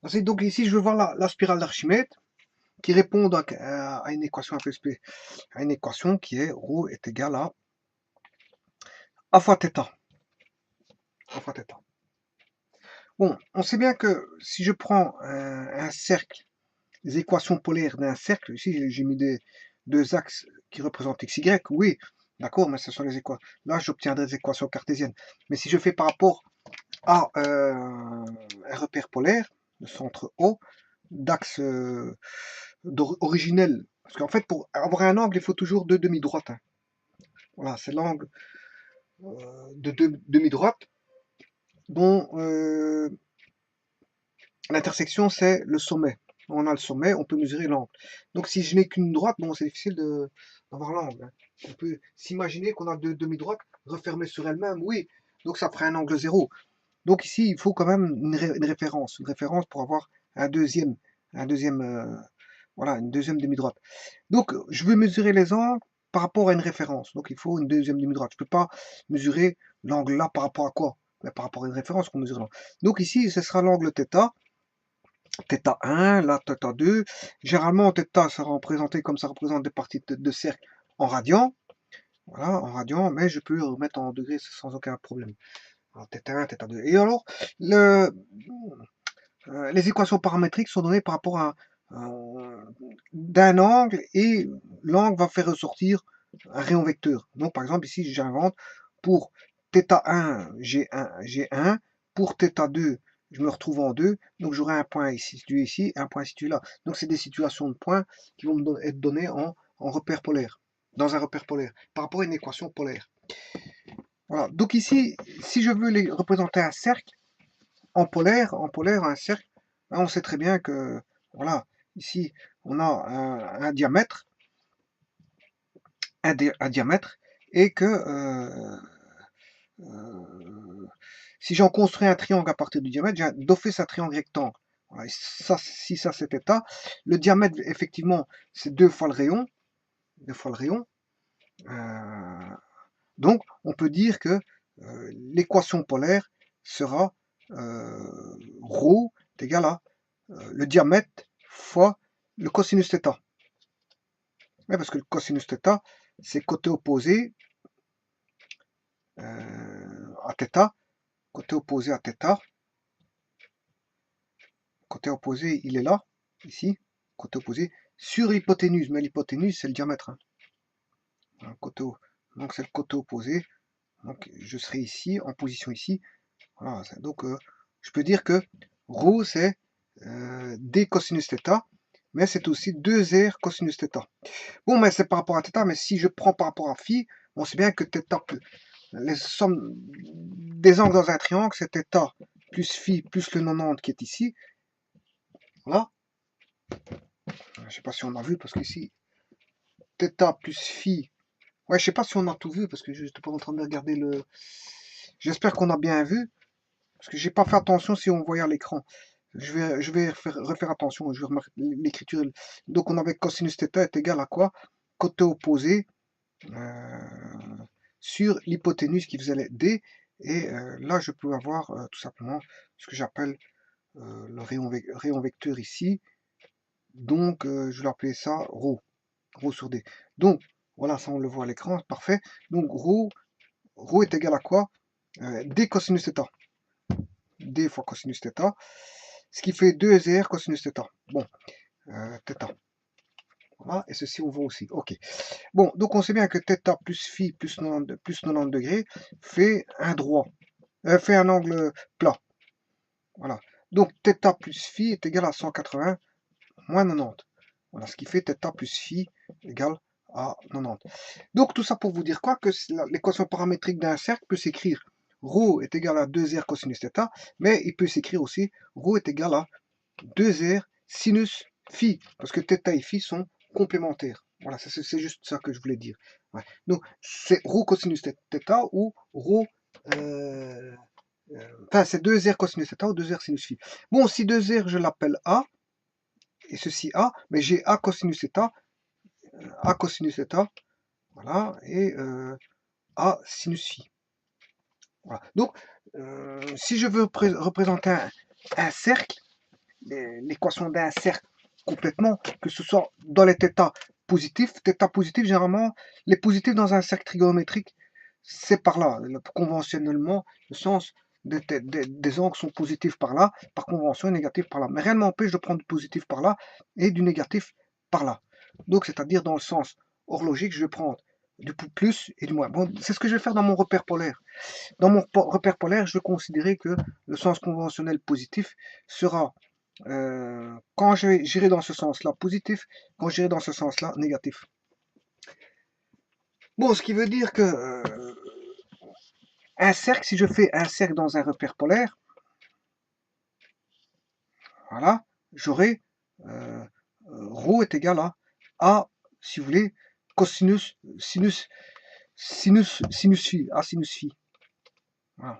Ensuite, donc ici, je veux voir la spirale d'Archimède qui répond donc à une équation un peu à une équation qui est ρ est égal à A fois θ. A fois θ. Bon, on sait bien que si je prends un cercle, les équations polaires d'un cercle, ici j'ai mis deux axes qui représentent x, y, oui, d'accord, mais ce sont les équations. Là, j'obtiendrai des équations cartésiennes. Mais si je fais par rapport à un repère polaire, le centre O, d'axe originel, parce qu'en fait, pour avoir un angle, il faut toujours deux demi-droites. Hein. Voilà, c'est l'angle de deux demi-droites dont l'intersection, c'est le sommet. On a le sommet, on peut mesurer l'angle. Donc si je n'ai qu'une droite, bon, c'est difficile d'avoir l'angle. Hein. On peut s'imaginer qu'on a deux demi-droites refermées sur elles-mêmes, oui. Donc ça ferait un angle zéro. Donc ici, il faut quand même une référence pour avoir un deuxième, voilà, une deuxième demi-droite. Donc je veux mesurer les angles par rapport à une référence. Donc il faut une deuxième demi-droite. Je ne peux pas mesurer l'angle là par rapport à quoi? Mais par rapport à une référence qu'on mesure l'angle. Donc ici, ce sera l'angle θ. θ1, là θ2. Généralement, θ sera représenté comme ça représente des parties de cercle en radians. Voilà, en radians, mais je peux remettre en degrés sans aucun problème. Alors, θ1, θ2. Et alors, les équations paramétriques sont données par rapport à d'un angle et l'angle va faire ressortir un rayon vecteur. Donc, par exemple, ici, j'invente pour θ1, j'ai 1, pour θ2, je me retrouve en 2, donc j'aurai un point ici, situé ici, un point situé là. Donc, c'est des situations de points qui vont être données en repère polaire, dans un repère polaire, par rapport à une équation polaire. Voilà. Donc ici, si je veux les représenter un cercle, en polaire, un cercle, hein, on sait très bien que, voilà, ici, on a un diamètre, un diamètre, et que si j'en construis un triangle à partir du diamètre, j'ai d'office un triangle rectangle. Voilà, ça, si ça c'est θ, le diamètre, effectivement, c'est deux fois le rayon, deux fois le rayon. Donc, on peut dire que l'équation polaire sera ρ est égal à le diamètre fois le cosinus θ. Ouais, parce que le cosinus θ, c'est côté opposé à θ, côté opposé à θ, côté opposé, il est là, ici, côté opposé, sur l'hypoténuse, mais l'hypoténuse, c'est le diamètre. Hein. Donc, c'est le côté opposé, donc je serai ici, en position ici. Voilà, donc, je peux dire que ρ, c'est d cosinus θ, mais c'est aussi 2r cosinus θ. Bon, mais c'est par rapport à θ, mais si je prends par rapport à phi, on sait bien que θ, les sommes des angles dans un triangle, c'est θ plus phi plus le 90 qui est ici. Voilà. Je ne sais pas si on a vu, parce qu'ici, θ plus phi. Ouais, je sais pas si on a tout vu, parce que je n'étais pas en train de regarder le... J'espère qu'on a bien vu, parce que j'ai pas fait attention si on voyait à l'écran. Je vais refaire attention, je vais remarquer l'écriture. Donc on avait cosinus θ est égal à quoi? Côté opposé sur l'hypoténuse qui faisait d. Et là, je peux avoir tout simplement ce que j'appelle le rayon vecteur ici. Donc, je vais l'appeler ça ρ sur d. Donc, voilà, ça on le voit à l'écran, parfait. Donc, ρ est égal à quoi? D cosinus θ. D fois cosinus θ. Ce qui fait 2r cosinus θ. Bon, θ. Voilà, et ceci on voit aussi. Ok. Bon, donc on sait bien que θ plus phi plus 90 degrés fait un droit, fait un angle plat. Voilà. Donc θ plus phi est égal à 180 moins 90. Voilà, ce qui fait θ plus phi égale à 90. Donc tout ça pour vous dire quoi? Que l'équation paramétrique d'un cercle peut s'écrire ρ est égal à 2r cosinus θ, mais il peut s'écrire aussi ρ est égal à 2r sinus phi, parce que θ et phi sont complémentaires. Voilà, c'est juste ça que je voulais dire. Ouais. Donc c'est ρ cosinus θ ou ρ... enfin, c'est 2r cosinus θ ou 2r sinus phi. Bon, si 2r, je l'appelle A, et ceci A, mais j'ai A cosinus θ, A cosinus θ, voilà, et A sinus phi. Voilà. Donc, si je veux représenter un cercle, l'équation d'un cercle complètement, que ce soit dans les θ positifs. Θ positif, généralement, les positifs dans un cercle trigonométrique, c'est par là. Conventionnellement, le sens des angles sont positifs par là, par convention, et négatifs par là. Mais rien ne m'empêche de prendre du positif par là et du négatif par là. Donc, c'est-à-dire dans le sens horlogique, je vais prendre du plus et du moins. Bon, c'est ce que je vais faire dans mon repère polaire. Dans mon repère polaire, je vais considérer que le sens conventionnel positif sera, quand j'irai dans ce sens-là, positif, quand j'irai dans ce sens-là, négatif. Bon, ce qui veut dire que un cercle, si je fais un cercle dans un repère polaire, voilà, j'aurai ρ est égal à, si vous voulez, cosinus, sinus phi, à sinus phi. Voilà.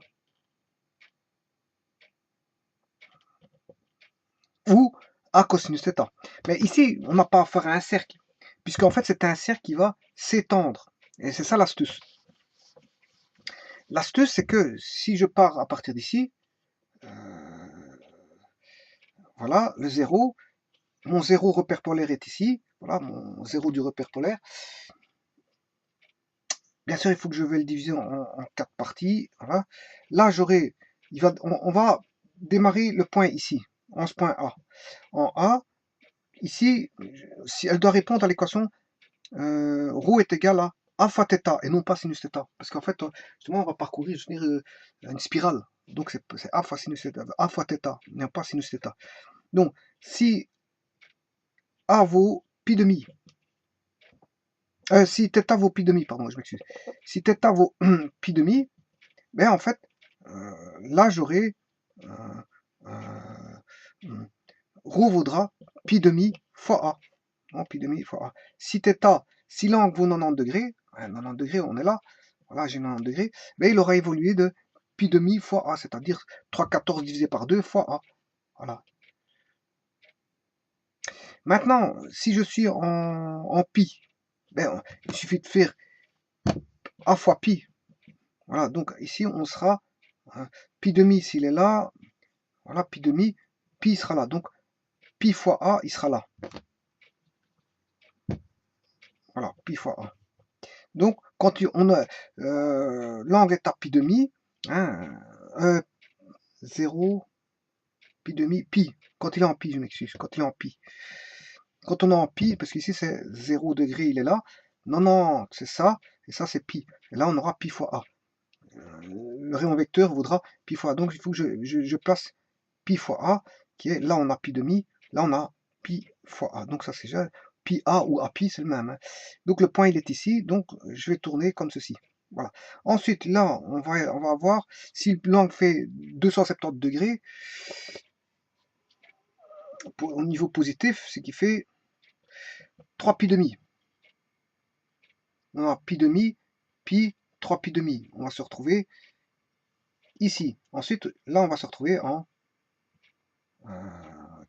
Ou à cosinus θ. Mais ici, on n'a pas affaire à un cercle, puisqu'en fait, c'est un cercle qui va s'étendre. Et c'est ça l'astuce. L'astuce, c'est que si je pars à partir d'ici, voilà, le 0, mon 0 repère polaire est ici, voilà, mon 0 du repère polaire. Bien sûr, il faut que je vais le diviser en 4 parties. Voilà. Là, j'aurai, on va démarrer le point ici, en ce point A. En A, ici, si elle doit répondre à l'équation ρ est égal à alpha θ et non pas sinus θ. Parce qu'en fait, justement, on va parcourir une spirale. Donc, c'est alpha sinus θ, alpha θ, non pas sinus θ. Donc, si A vaut pi demi, si θ vaut pi demi, pardon, je m'excuse. Si θ vaut pi demi, ben en fait, là, j'aurai ρ vaudra pi demi fois A. Non, pi demi fois A. Si θ, si l'angle vaut 90 degrés, 90 degrés, on est là, voilà, j'ai 90 degrés, mais il aura évolué de pi demi fois A, c'est-à-dire 3,14 divisé par 2 fois A. Voilà. Maintenant, si je suis en pi, ben, il suffit de faire A fois pi. Voilà, donc ici, on sera pi demi s'il est là, voilà, pi demi, pi sera là. Donc, pi fois A, il sera là. Voilà, pi fois A. Donc, quand on a l'angle est à pi demi, hein, 0, pi demi, pi. Quand il est en pi, je m'excuse, quand il est en pi. Quand on est en pi, parce qu'ici c'est 0 degré, il est là. Non, non, c'est ça, et ça c'est pi. Et là, on aura pi fois A. Le rayon vecteur vaudra pi fois A. Donc, il faut que je place pi fois A, qui est, là on a pi demi, là on a pi fois A. Donc ça c'est déjà pi A ou A pi, c'est le même. Hein. Donc le point il est ici, donc je vais tourner comme ceci. Voilà. Ensuite, là, on va voir si l'angle fait 270 degrés, au niveau positif, ce qui fait 3 pi demi. On a pi demi, pi, 3 pi demi. On va se retrouver ici. Ensuite, là, on va se retrouver en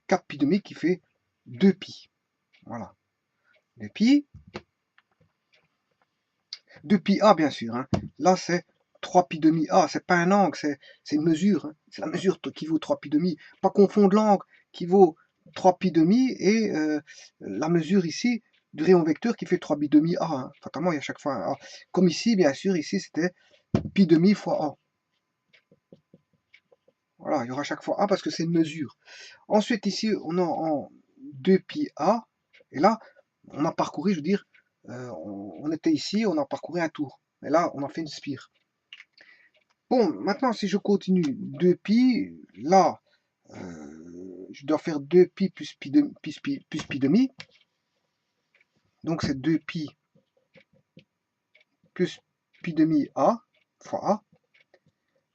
4 pi demi qui fait 2 pi. Voilà. 2 pi. 2 pi A, bien sûr. Hein. Là, c'est 3 pi demi A. C'est pas un angle, c'est une mesure. Hein. C'est la mesure qui vaut 3 pi demi. Pas confondre l'angle qui vaut 3 pi demi et la mesure ici du rayon vecteur qui fait 3 pi demi A. Hein. Fatalement, il y a chaque fois un A. Comme ici, bien sûr, ici, c'était pi demi fois A. Voilà, il y aura chaque fois A parce que c'est une mesure. Ensuite, ici, on a en 2 pi A. Et là, on a parcouru, je veux dire, on était ici, on a parcouru un tour. Et là, on a fait une spire. Bon, maintenant, si je continue 2 pi, là, je dois faire 2 pi plus pi, plus pi demi. Donc, c'est 2 pi plus pi demi A fois A.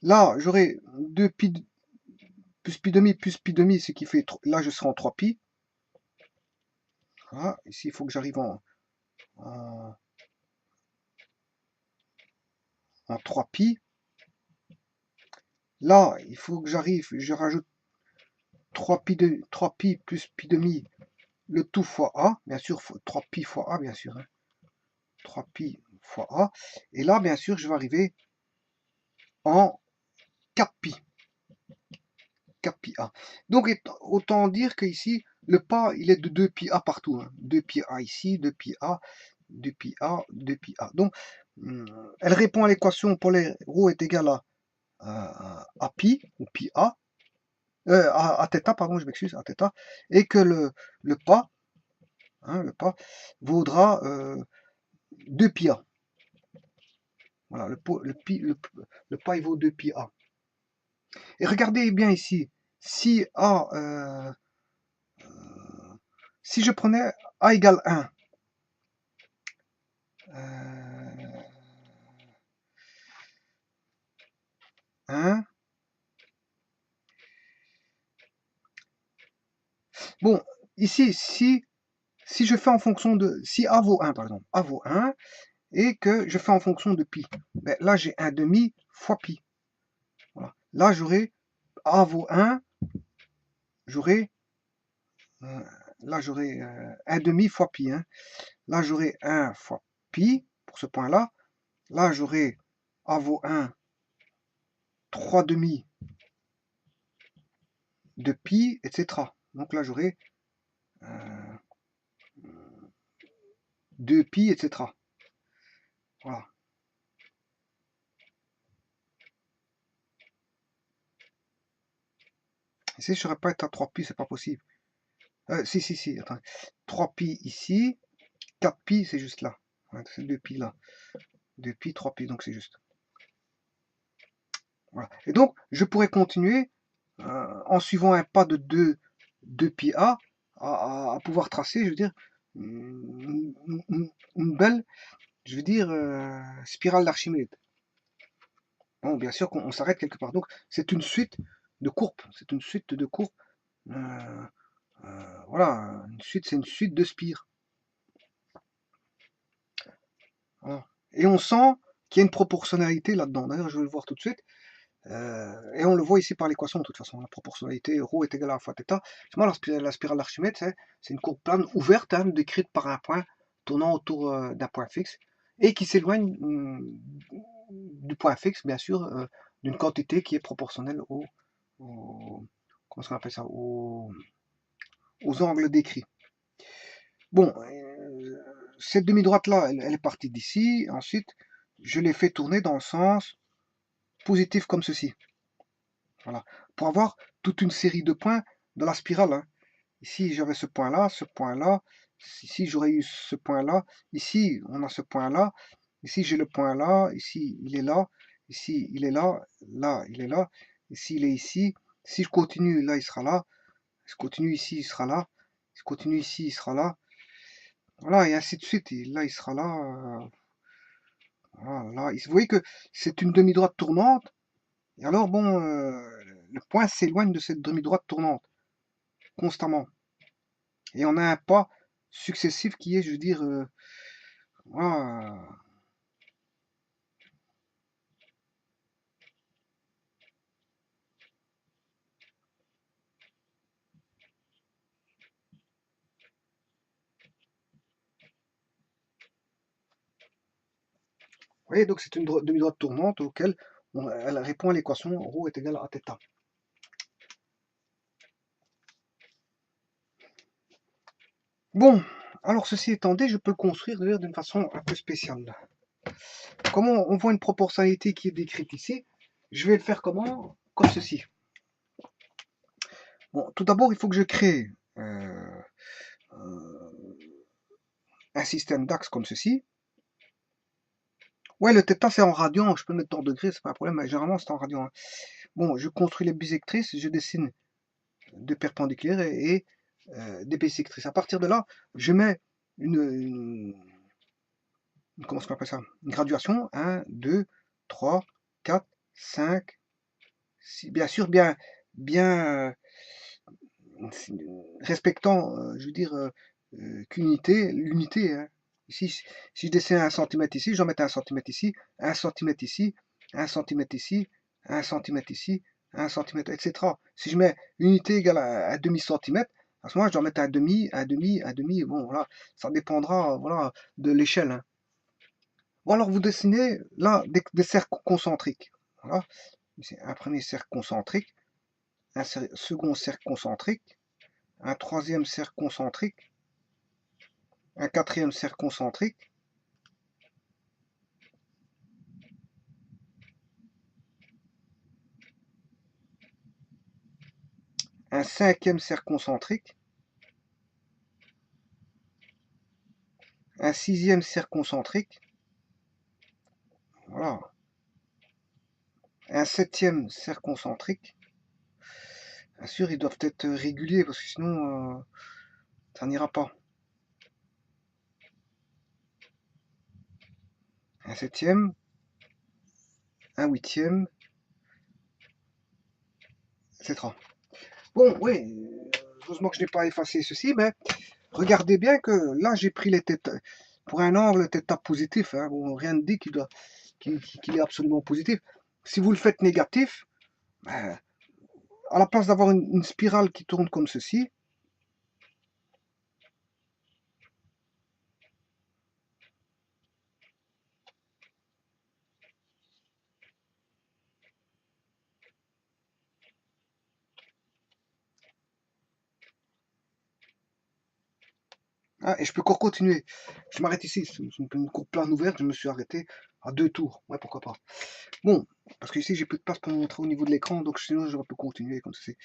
Là, j'aurai 2 pi plus pi demi, ce qui fait, là, je serai en 3 pi. Voilà, ici, il faut que j'arrive en 3 pi. Là, il faut que j'arrive, je rajoute 3 pi plus pi demi, le tout fois A, bien sûr, 3 pi fois A, bien sûr. Hein. 3 pi fois A. Et là, bien sûr, je vais arriver en 4 pi. 4πa. Donc autant dire que ici le pas il est de 2πa partout, hein. 2πa ici, 2πa, 2πa, 2πa. Donc elle répond à l'équation polaire ρ est égal à pi ou πa, à θ, pardon, je m'excuse, à θ, et que le pas, hein, le pas vaudra 2πa. Voilà, le pas il vaut 2πa. Et regardez bien ici, si A, si je prenais A égale 1, bon, ici, si je fais en fonction de, si A vaut 1, par exemple, A vaut 1, et que je fais en fonction de pi, ben là j'ai 1 demi fois pi. Voilà. Là j'aurai, A vaut 1, j'aurai, là j'aurai 1 demi fois pi. Hein. Là j'aurai 1 fois pi, pour ce point-là. Là j'aurai A vaut 1, 3 demi de pi, etc. Donc là j'aurai 2 pi, etc. Voilà. Ici, je ne saurais pas être à 3 pi, c'est pas possible. Si, attends. 3 pi ici, 4 pi, c'est juste là. C'est 2 pi là. 2 pi, 3 pi, donc c'est juste. Voilà. Et donc, je pourrais continuer en suivant un pas de 2 pi a à pouvoir tracer, je veux dire, une belle, je veux dire, spirale d'Archimède. Bon, bien sûr qu'on s'arrête quelque part. Donc, c'est une suite de courbes. C'est une suite de courbes. Voilà, une suite, c'est une suite de spires. Voilà. Et on sent qu'il y a une proportionnalité là-dedans. D'ailleurs, je vais le voir tout de suite. Et on le voit ici par l'équation de toute façon. La proportionnalité ρ est égale à fois θ. La spirale d'Archimède, c'est une courbe plane ouverte, hein, décrite par un point tournant autour d'un point fixe et qui s'éloigne du point fixe, bien sûr, d'une quantité qui est proportionnelle comment on appelle ça, aux angles décrits. Bon, cette demi-droite-là, elle est partie d'ici. Ensuite, je l'ai fait tourner dans le sens positif comme ceci. Voilà. Pour avoir toute une série de points dans la spirale. Hein. Ici, j'avais ce point-là, ce point-là. Ici, j'aurais eu ce point-là. Ici, on a ce point-là. Ici, j'ai le point là. Ici, il est là. Ici, il est là. Là, il est là. Ici, il est ici. Si je continue, là, il sera là. Si je continue ici, il sera là. Si je continue ici, il sera là. Voilà, et ainsi de suite. Et là, il sera là. Voilà. Vous voyez que c'est une demi-droite tournante. Et alors, bon, le point s'éloigne de cette demi-droite tournante constamment. Et on a un pas successif qui est, je veux dire, voilà. Vous voyez, donc c'est une demi-droite tournante auquel elle répond à l'équation ρ est égal à θ. Bon, alors ceci étant dit, je peux le construire d'une façon un peu spéciale. Comment on voit une proportionnalité qui est décrite ici? Je vais le faire comment? Comme ceci. Bon, tout d'abord, il faut que je crée un système d'axes comme ceci. Ouais, le θ c'est en radian, je peux le mettre en degrés, c'est pas un problème, mais généralement c'est en radian. Hein. Bon, je construis les bisectrices, je dessine deux perpendiculaires et des bisectrices. À partir de là, je mets comment on appelle ça? Une graduation. 1, 2, 3, 4, 5, 6. Bien sûr, bien respectant, je veux dire, l'unité. Hein. Ici, si je dessine 1 cm ici, j'en mets 1 cm ici, 1 cm ici, 1 cm ici, 1 cm ici, 1 cm, etc. Si je mets unité égale à 1 demi-centimètre, à ce moment-là, je dois mettre un demi, un demi, un demi, bon, voilà, ça dépendra, voilà, de l'échelle. Hein. Bon, alors vous dessinez, là, des cercles concentriques. Voilà, c'est un premier cercle concentrique. un second cercle concentrique, un troisième cercle concentrique, un quatrième cercle concentrique, un cinquième cercle concentrique, un sixième cercle concentrique, voilà, un septième cercle concentrique. Bien sûr, ils doivent être réguliers parce que sinon, ça n'ira pas. Un septième, un huitième, etc. Bon, oui, heureusement que je n'ai pas effacé ceci, mais regardez bien que là, j'ai pris les têtes pour un angle θ positif. Hein, bon, rien ne dit qu'il est absolument positif. Si vous le faites négatif, ben, à la place d'avoir une spirale qui tourne comme ceci, hein, et je peux encore continuer. Je m'arrête ici, c'est une courbe plane ouverte, je me suis arrêté à 2 tours. Ouais, pourquoi pas. Bon, parce que ici j'ai peu de place pour montrer au niveau de l'écran, donc sinon j'aurais pu continuer comme ceci.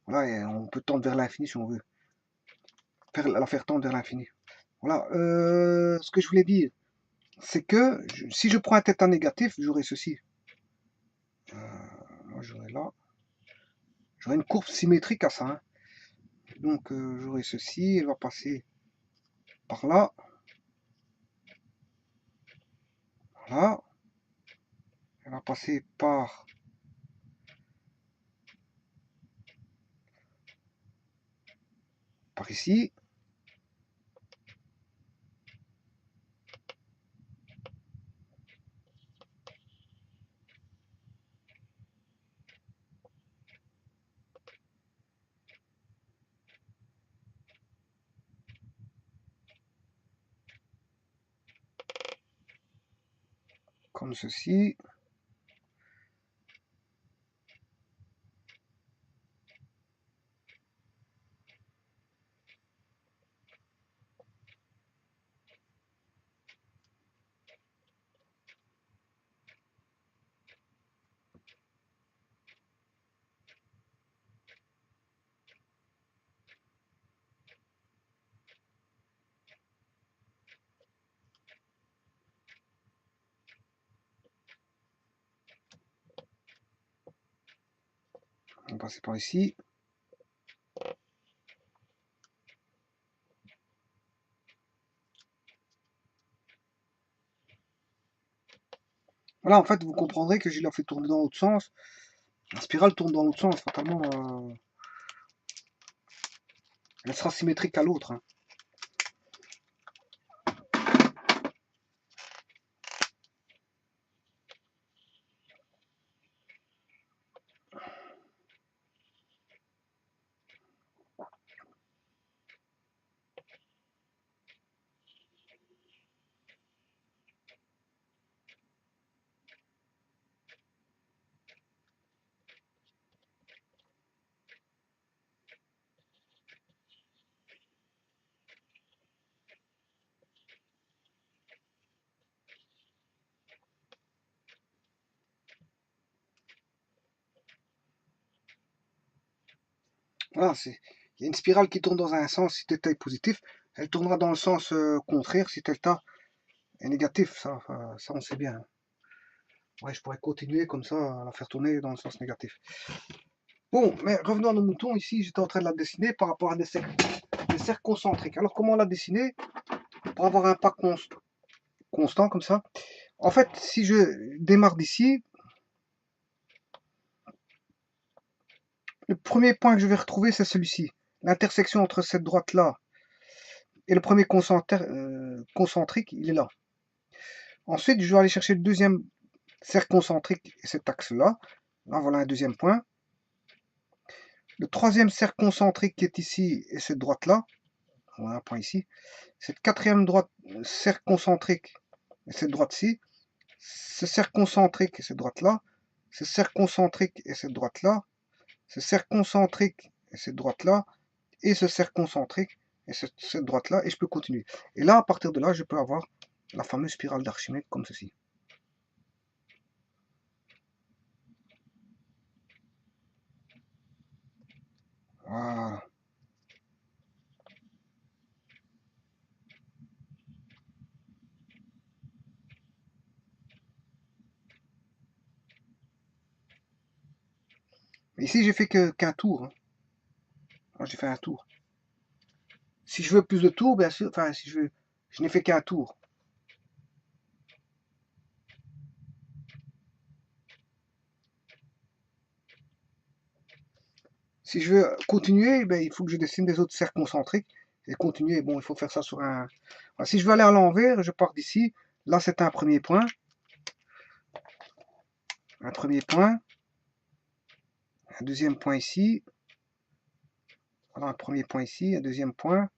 Voilà, et on peut tendre vers l'infini si on veut. La faire tendre vers l'infini. Voilà, ce que je voulais dire, c'est que si je prends un θ négatif, j'aurai ceci. Moi j'aurai là, j'aurai une courbe symétrique à ça. Hein. Donc j'aurai ceci, elle va passer par là. Voilà. Elle va passer par ici. Comme ceci. On va passer par ici. Voilà, en fait, vous comprendrez que je l'ai fait tourner dans l'autre sens. La spirale tourne dans l'autre sens, fatalement. Elle sera symétrique à l'autre. Hein. Voilà, il y a une spirale qui tourne dans un sens si θ est positif. Elle tournera dans le sens contraire si θ est négatif. Ça, on sait bien. Ouais, je pourrais continuer comme ça à la faire tourner dans le sens négatif. Bon, mais revenons à nos moutons. Ici, j'étais en train de la dessiner par rapport à des cercles concentriques. Alors, comment la dessiner pour avoir un pas constant comme ça? En fait, si je démarre d'ici, le premier point que je vais retrouver, c'est celui-ci. L'intersection entre cette droite-là et le premier concentrique, il est là. Ensuite, je vais aller chercher le deuxième cercle concentrique et cet axe-là. Là, voilà un deuxième point. Le troisième cercle concentrique qui est ici et cette droite-là. Voilà un point ici. Cette quatrième cercle concentrique et cette droite-ci. Ce cercle concentrique et cette droite-là. Ce cercle concentrique et cette droite-là. ce cercle concentrique et cette droite-là, et ce cercle concentrique et cette droite-là, et je peux continuer. Et là, à partir de là, je peux avoir la fameuse spirale d'Archimède comme ceci. Voilà. Ici, j'ai fait qu'un tour. Hein. J'ai fait un tour. Si je veux plus de tours, bien sûr, enfin, si je veux, je n'ai fait qu'un tour. Si je veux continuer, ben, il faut que je dessine des autres cercles concentriques. Et continuer, bon, il faut faire ça sur un... Alors, si je veux aller à l'envers, je pars d'ici. Là, c'est un premier point. Un premier point. Un deuxième point ici. Voilà, un premier point ici, un deuxième point.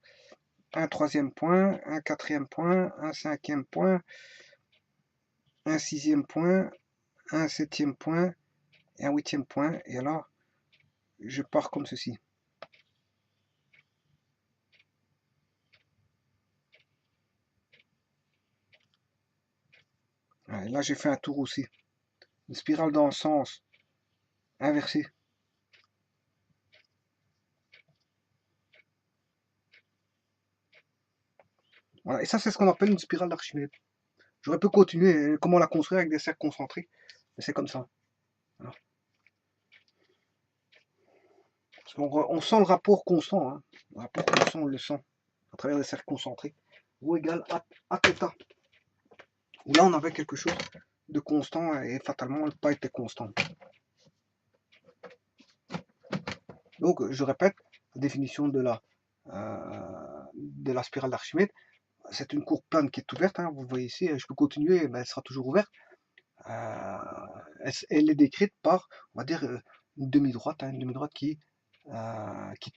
Un troisième point, un quatrième point, un cinquième point, un sixième point, un septième point et un huitième point. Et alors, je pars comme ceci. Et là, j'ai fait un tour aussi. Une spirale dans le sens inversé. Voilà. Et ça, c'est ce qu'on appelle une spirale d'Archimède. J'aurais pu continuer comment la construire avec des cercles concentriques, mais c'est comme ça. Voilà. On sent le rapport constant. Hein. Le rapport constant, on le sent à travers des cercles concentriques. Rho égale A θ. Où là, on avait quelque chose de constant et fatalement, n'a pas été constant. Donc, je répète, la définition de la spirale d'Archimède, c'est une courbe plane qui est ouverte. Hein, vous voyez ici, je peux continuer, mais elle sera toujours ouverte. Elle est décrite par, on va dire, une demi-droite, hein, une demi-droite qui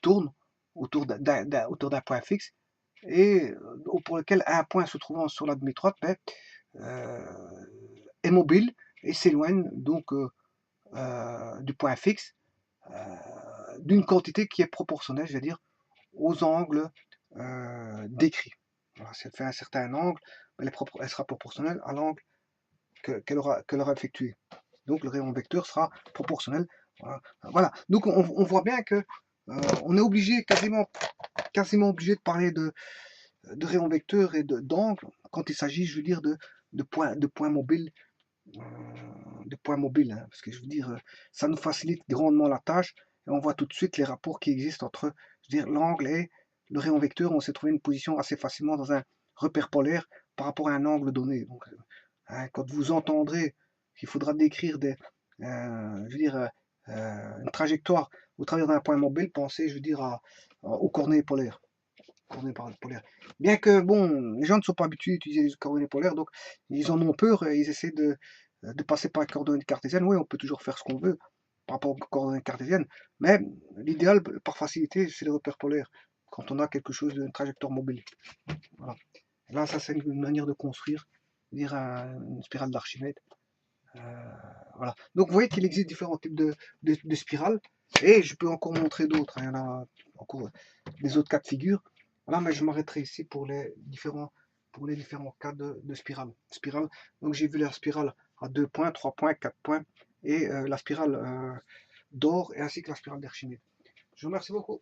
tourne autour d'un point fixe et pour lequel un point se trouvant sur la demi-droite est mobile et s'éloigne donc du point fixe d'une quantité qui est proportionnelle, je veux dire, aux angles décrits. Voilà, si elle fait un certain angle, elle sera proportionnelle à l'angle qu'elle aura effectué. Donc le rayon vecteur sera proportionnel. Voilà. Donc on voit bien que on est obligé, quasiment obligé de parler de rayon vecteur et d'angle quand il s'agit, je veux dire, de points mobiles. Hein, parce que je veux dire, ça nous facilite grandement la tâche et on voit tout de suite les rapports qui existent entre, je veux dire, l'angle et le rayon vecteur. On s'est trouvé une position assez facilement dans un repère polaire par rapport à un angle donné. Donc, hein, quand vous entendrez qu'il faudra décrire je veux dire, une trajectoire au travers d'un point mobile, pensez, je veux dire, aux coordonnées polaires. Bien que, bon, les gens ne sont pas habitués à utiliser les coordonnées polaires, donc ils en ont peur et ils essaient de passer par les coordonnées cartésiennes. Oui, on peut toujours faire ce qu'on veut par rapport aux coordonnées cartésiennes, mais l'idéal, par facilité, c'est les repères polaires, quand on a quelque chose d'une trajectoire mobile. Voilà. Et là, ça, c'est une manière de construire, dire une spirale d'Archimède. Voilà. Donc, vous voyez qu'il existe différents types de spirales, et je peux encore montrer d'autres. Hein. Il y en a encore des autres cas de figure. Voilà, mais je m'arrêterai ici pour les différents cas de spirale. Donc, j'ai vu la spirale à 2 points, 3 points, 4 points, et la spirale d'or, et ainsi que la spirale d'Archimède. Je vous remercie beaucoup.